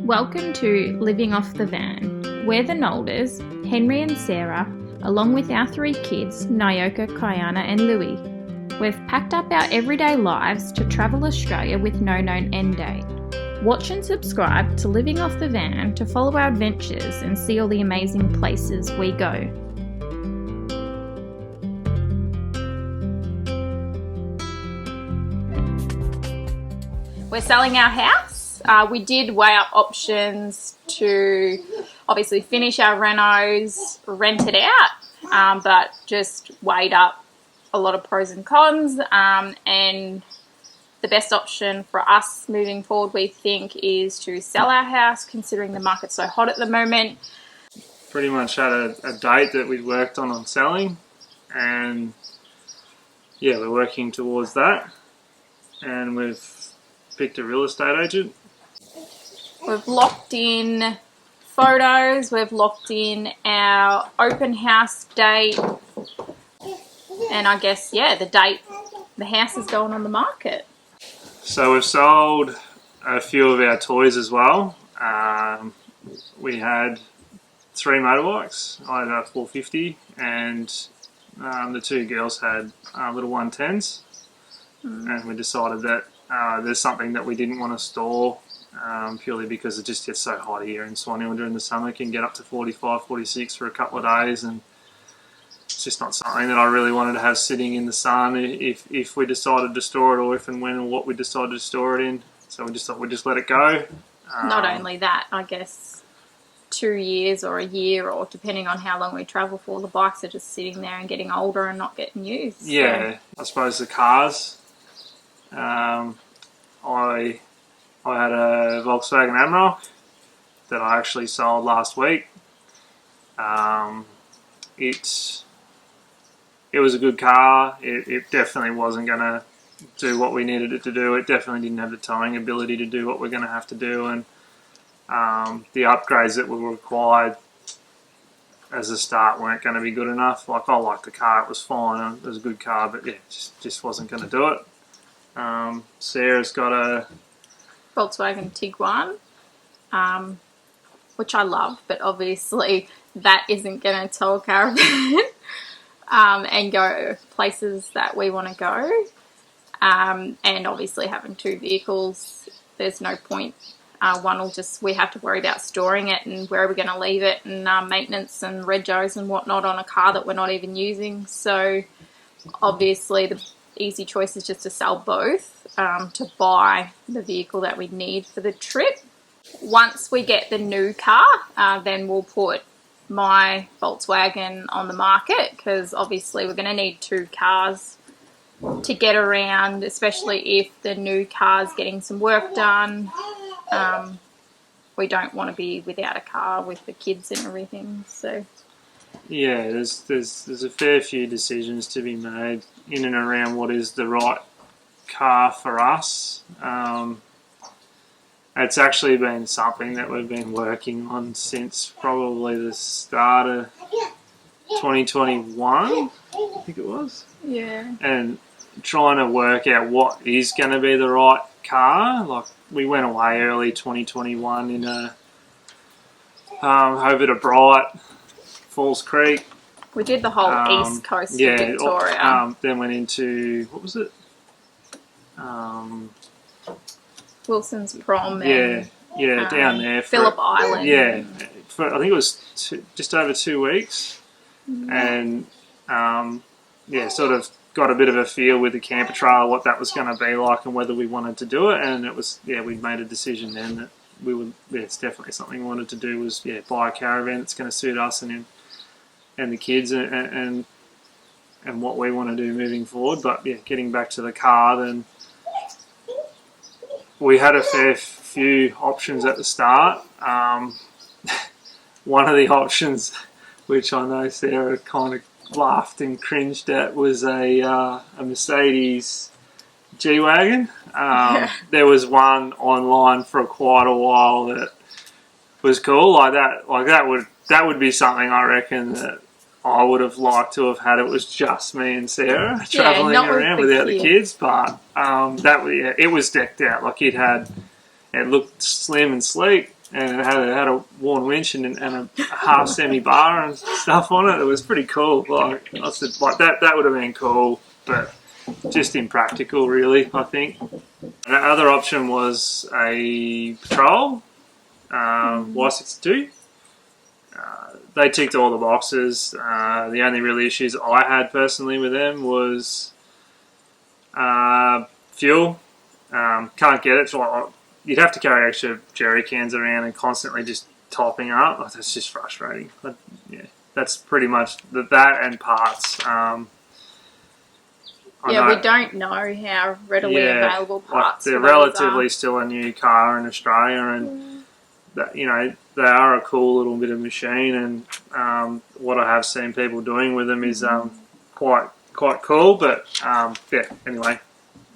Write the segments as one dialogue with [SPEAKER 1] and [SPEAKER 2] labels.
[SPEAKER 1] Welcome to Living Off the Van. We're the Nolders, Henry and Sarah, along with our 3 kids, Nyoka, Kiana and Louie. We've packed up our everyday lives to travel Australia with no known end date. Watch and subscribe to Living Off the Van to follow our adventures and see all the amazing places we go. We're selling our house. We did weigh up options to obviously finish our renos, rent it out, but just weighed up a lot of pros and cons, and the best option for us moving forward, we think, is to sell our house, considering the market's so hot at the moment.
[SPEAKER 2] Pretty much had a date that we worked on selling, and yeah, we're working towards that, and we've picked a real estate agent.
[SPEAKER 1] We've locked in photos, we've locked in our open house date, and I guess, yeah, the date the house is going on the market.
[SPEAKER 2] So we've sold a few of our toys as well. We had 3 motorbikes. I had a 450, and the 2 girls had little 110s. And we decided that there's something that we didn't want to store, purely because it just gets so hot here in Swan during the summer. It can get up to 45, 46 for a couple of days, and it's just not something that I really wanted to have sitting in the sun if we decided to store it, or if and when and what we decided to store it in. So we just thought we'd just let it go.
[SPEAKER 1] Not only that, I guess 2 years or a year, or depending on how long we travel for, the bikes are just sitting there and getting older and not getting used.
[SPEAKER 2] Yeah, so I suppose the cars. I had a Volkswagen Amarok that I actually sold last week. It was a good car. It definitely wasn't going to do what we needed it to do. It definitely didn't have the towing ability to do what we're going to have to do, and the upgrades that were required as a start weren't going to be good enough. Like, I liked the car, it was fine, it was a good car, but yeah, just wasn't going to do it. Sarah's got a
[SPEAKER 1] Volkswagen Tiguan, which I love, but obviously that isn't going to tow a caravan and go places that we want to go. And obviously having 2 vehicles, there's no point. One will we have to worry about storing it and where are we going to leave it, and maintenance and regos and whatnot on a car that we're not even using. So obviously the easy choice is just to sell both, to buy the vehicle that we need for the trip. Once we get the new car, then we'll put my Volkswagen on the market, because obviously we're going to need 2 cars to get around, especially if the new car's getting some work done. We don't want to be without a car with the kids and everything. So
[SPEAKER 2] yeah, there's a fair few decisions to be made in and around what is the right car for us. It's actually been something that we've been working on since probably the start of 2021, I think it was.
[SPEAKER 1] Yeah.
[SPEAKER 2] And trying to work out what is going to be the right car. Like, we went away early 2021 in over to Bright, Falls Creek.
[SPEAKER 1] We did the whole east coast of Victoria.
[SPEAKER 2] Then went into, what was it?
[SPEAKER 1] Wilson's Prom.
[SPEAKER 2] Down there.
[SPEAKER 1] Phillip Island.
[SPEAKER 2] Yeah, I think it was just over 2 weeks. And sort of got a bit of a feel with the camper trailer what that was going to be like and whether we wanted to do it. And it was, we'd made a decision then that we would, it's definitely something we wanted to do, was buy a caravan that's going to suit us and the kids and what we want to do moving forward. But getting back to the car, then we had a fair few options at the start. One of the options, which I know Sarah kind of laughed and cringed at, was a Mercedes G-Wagon. There was one online for quite a while that was cool, like that would be something I reckon that I would have liked to have had. It was just me and Sarah travelling around without the kids, but it was decked out. Like, it looked slim and sleek, and it had a worn winch and a half semi bar and stuff on it. It was pretty cool. Like I said, like that would have been cool, but just impractical, really. I think. The other option was a patrol, Y62. They ticked all the boxes. The only real issues I had personally with them was fuel. Can't get it. So you'd have to carry extra jerry cans around and constantly just topping up. Oh, that's just frustrating. But, yeah, that's pretty much that and parts.
[SPEAKER 1] We don't know how readily available parts.
[SPEAKER 2] They're relatively still a new car in Australia, and that, they are a cool little bit of machine. And what I have seen people doing with them is quite cool. But anyway,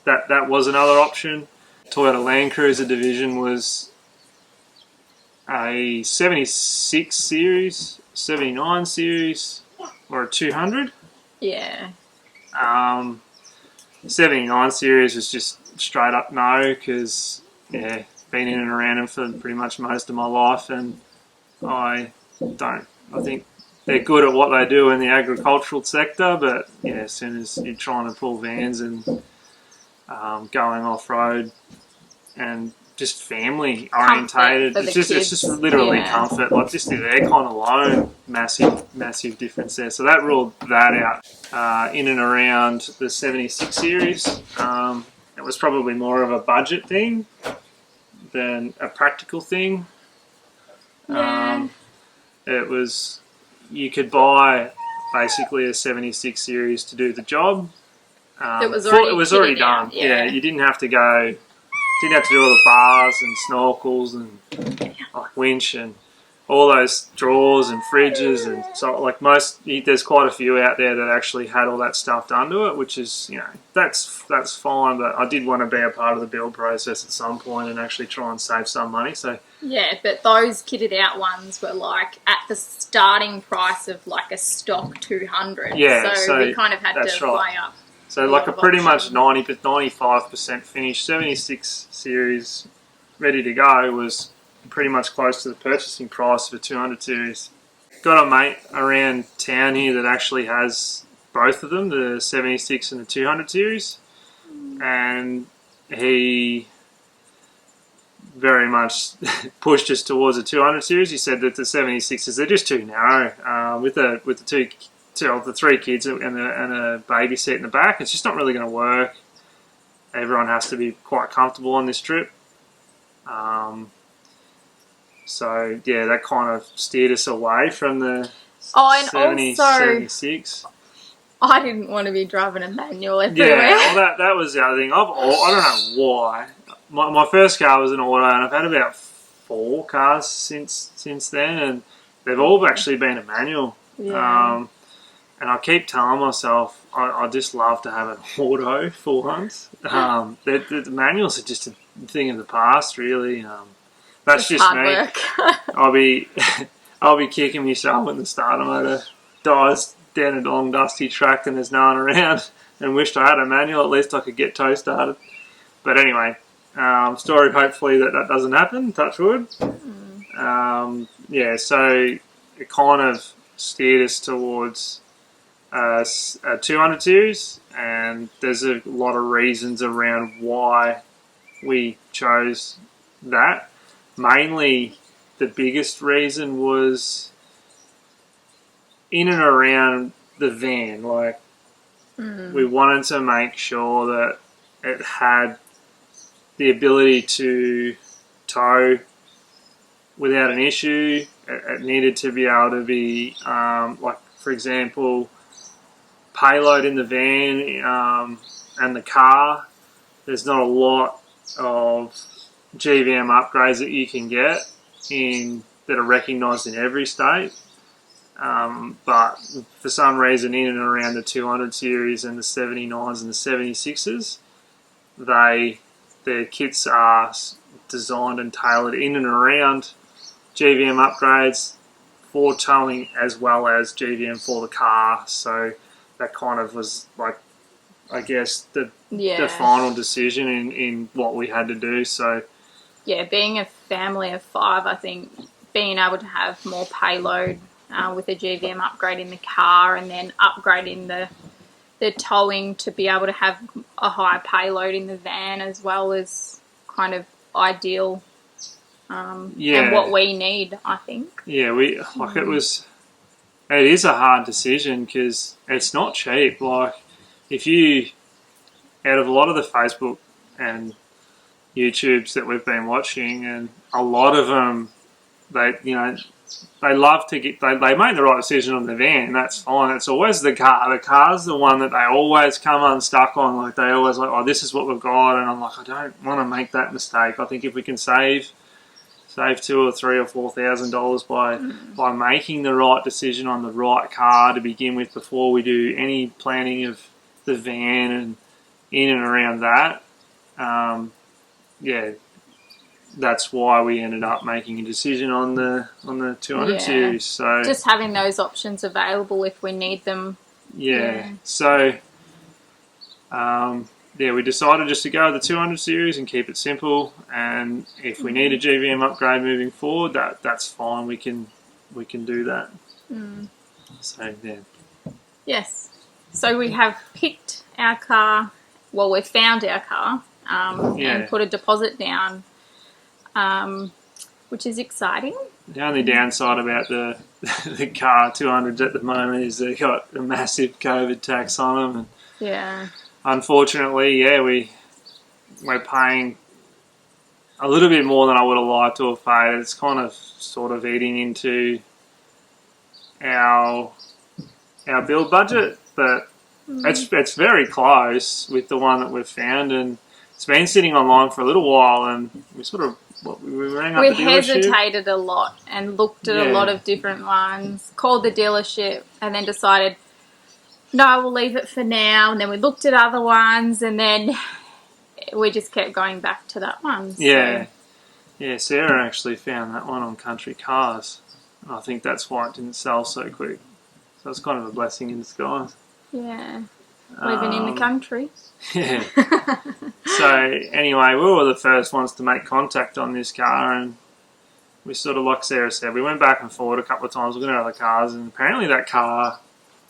[SPEAKER 2] that was another option. Toyota Land Cruiser division was a 76 series, 79 series, or a 200.
[SPEAKER 1] Yeah.
[SPEAKER 2] 79 series was just straight up no, because been in and around them for pretty much most of my life, and I think they're good at what they do in the agricultural sector, but as soon as you're trying to pull vans and going off road and just family orientated, it's just literally comfort. Like just the aircon alone, massive difference there. So that ruled that out. In and around the 76 series, it was probably more of a budget thing than a practical thing.
[SPEAKER 1] Yeah.
[SPEAKER 2] It was, you could buy basically a 76 series to do the job.
[SPEAKER 1] It was already
[SPEAKER 2] done. Yeah, you didn't have to go. Didn't have to do all the bars and snorkels and like winch and all those drawers and fridges, and so like there's quite a few out there that actually had all that stuff done to it, which is that's fine. But I did want to be a part of the build process at some point and actually try and save some money. So
[SPEAKER 1] but those kitted out ones were like at the starting price of like a stock 200.
[SPEAKER 2] Yeah,
[SPEAKER 1] so we kind of had to play up.
[SPEAKER 2] So like a pretty much 95% finished 76 series ready to go was pretty much close to the purchasing price of a 200 series. Got a mate around town here that actually has both of them, the 76 and the 200 series, and he very much pushed us towards the 200 series. He said that the 76s, they're just too narrow with the the three kids and a baby seat in the back. It's just not really going to work. Everyone has to be quite comfortable on this trip. So that kind of steered us away from the 76.
[SPEAKER 1] I didn't want to be driving a manual everywhere.
[SPEAKER 2] Yeah, well, that was the other thing. I don't know why. My first car was an auto, and I've had about 4 cars since then, and they've all actually been a manual.
[SPEAKER 1] Yeah.
[SPEAKER 2] And I keep telling myself I just love to have an auto for once. The manuals are just a thing of the past, really. That's just
[SPEAKER 1] hard
[SPEAKER 2] me.
[SPEAKER 1] Work.
[SPEAKER 2] I'll be kicking myself when the starter motor dies down a long dusty track and there's no one around, and wished I had a manual. At least I could get tow started. But anyway, story hopefully that doesn't happen. Touch wood. So it kind of steered us towards a 200 series, and there's a lot of reasons around why we chose that. Mainly, the biggest reason was in and around the van. Like, we wanted to make sure that it had the ability to tow without an issue. It needed to be able to be, like, for example, payload in the van and the car. There's not a lot of GVM upgrades that you can get that are recognised in every state. But for some reason, in and around the 200 series and the 79s and the 76s, their kits are designed and tailored in and around GVM upgrades for towing as well as GVM for the car. So that kind of was like, I guess, the final decision in what we had to do. So
[SPEAKER 1] being a family of 5, I think being able to have more payload with a GVM upgrade in the car, and then upgrading the towing to be able to have a higher payload in the van as well is kind of ideal, and what we need, I think.
[SPEAKER 2] Yeah, it is a hard decision because it's not cheap. Like, if you, out of a lot of the Facebook and YouTubes that we've been watching, and a lot of them, they love to get, they make the right decision on the van. That's fine. It's always the car. The car's the one that they always come unstuck on. Like, they always like, oh, this is what we've got, and I'm like, I don't want to make that mistake. I think if we can save $2,000 or $3,000 or $4,000 by making the right decision on the right car to begin with before we do any planning of the van and in and around that. That's why we ended up making a decision on the 200 series. So
[SPEAKER 1] just having those options available if we need them.
[SPEAKER 2] So we decided just to go with the 200 series and keep it simple. And if we need a GVM upgrade moving forward, that's fine. We can do that. So
[SPEAKER 1] Yes. So we have picked our car. Well, we've found our car and put a deposit down, which is exciting.
[SPEAKER 2] The only downside about the car 200s at the moment is they've got a massive COVID tax on them. And unfortunately, we're paying a little bit more than I would have liked to have paid. It's kind of sort of eating into our build budget, but it's very close with the one that we've found, and it's been sitting online for a little while, and we sort of we rang up the dealership.
[SPEAKER 1] Hesitated a lot and looked at a lot of different ones, called the dealership, and then decided, no, we'll leave it for now. And then we looked at other ones, and then we just kept going back to that one. So.
[SPEAKER 2] Yeah, Sarah actually found that one on Country Cars. I think that's why it didn't sell so quick. So it's kind of a blessing in disguise.
[SPEAKER 1] Yeah, living in the country.
[SPEAKER 2] Yeah. So anyway, we were the first ones to make contact on this car, and we sort of, like Sarah said, we went back and forward a couple of times looking at other cars, and apparently that car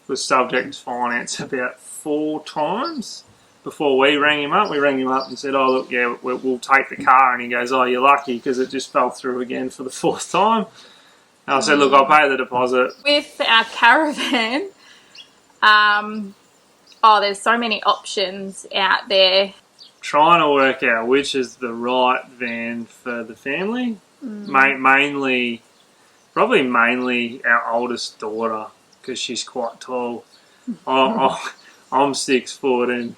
[SPEAKER 2] was subject to finance about 4 times before we rang him up. We rang him up and said, oh, look, yeah, we'll take the car. And he goes, oh, you're lucky because it just fell through again for the 4th time. And I said, look, I'll pay the deposit.
[SPEAKER 1] With our Caravan, there's so many options out there.
[SPEAKER 2] Trying to work out which is the right van for the family. Mainly our oldest daughter, because she's quite tall. I'm 6 foot, and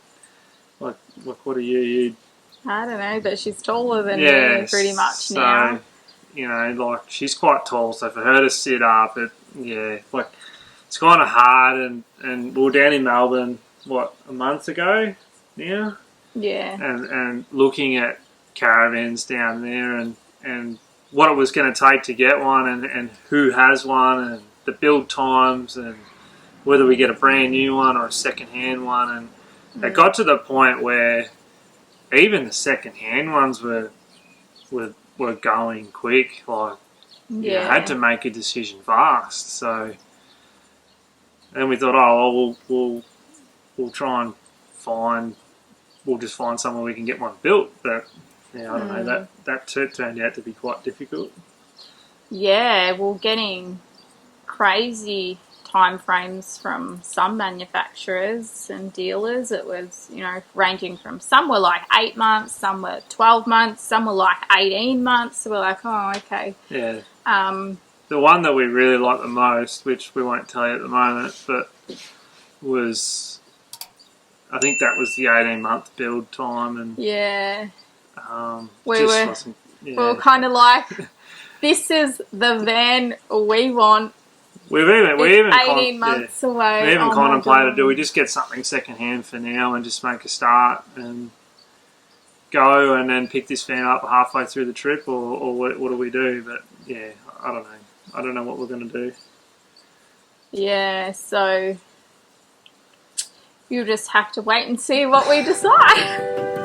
[SPEAKER 2] like what are you?
[SPEAKER 1] I don't know, but she's taller than me pretty much now.
[SPEAKER 2] You know, like, she's quite tall, so for her to sit up, it's kind of hard. And we were down in Melbourne, a month ago now?
[SPEAKER 1] Yeah.
[SPEAKER 2] And looking at caravans down there and what it was going to take to get one, and who has one, and the build times, and whether we get a brand new one or a second-hand one. And it got to the point where even the second-hand ones were going quick. Like, you had to make a decision fast. So then we thought, we'll try and we'll just find somewhere we can get one built. But I don't know, that turned out to be quite difficult. Yeah,
[SPEAKER 1] well, getting crazy time frames from some manufacturers and dealers. It was, ranging from, some were like 8 months, some were 12 months, some were like 18 months. So we're like, oh, okay.
[SPEAKER 2] Yeah. The one that we really like the most, which we won't tell you at the moment, but I think that was the 18-month build time. And we were kind of like, this is the van we want.
[SPEAKER 1] We've even 18 months away.
[SPEAKER 2] We even contemplated, do we just get something second-hand for now and just make a start and go and then pick this van up halfway through the trip, or what do we do? But yeah, I don't know. I don't know what we're going to do.
[SPEAKER 1] Yeah, so you'll just have to wait and see what we decide.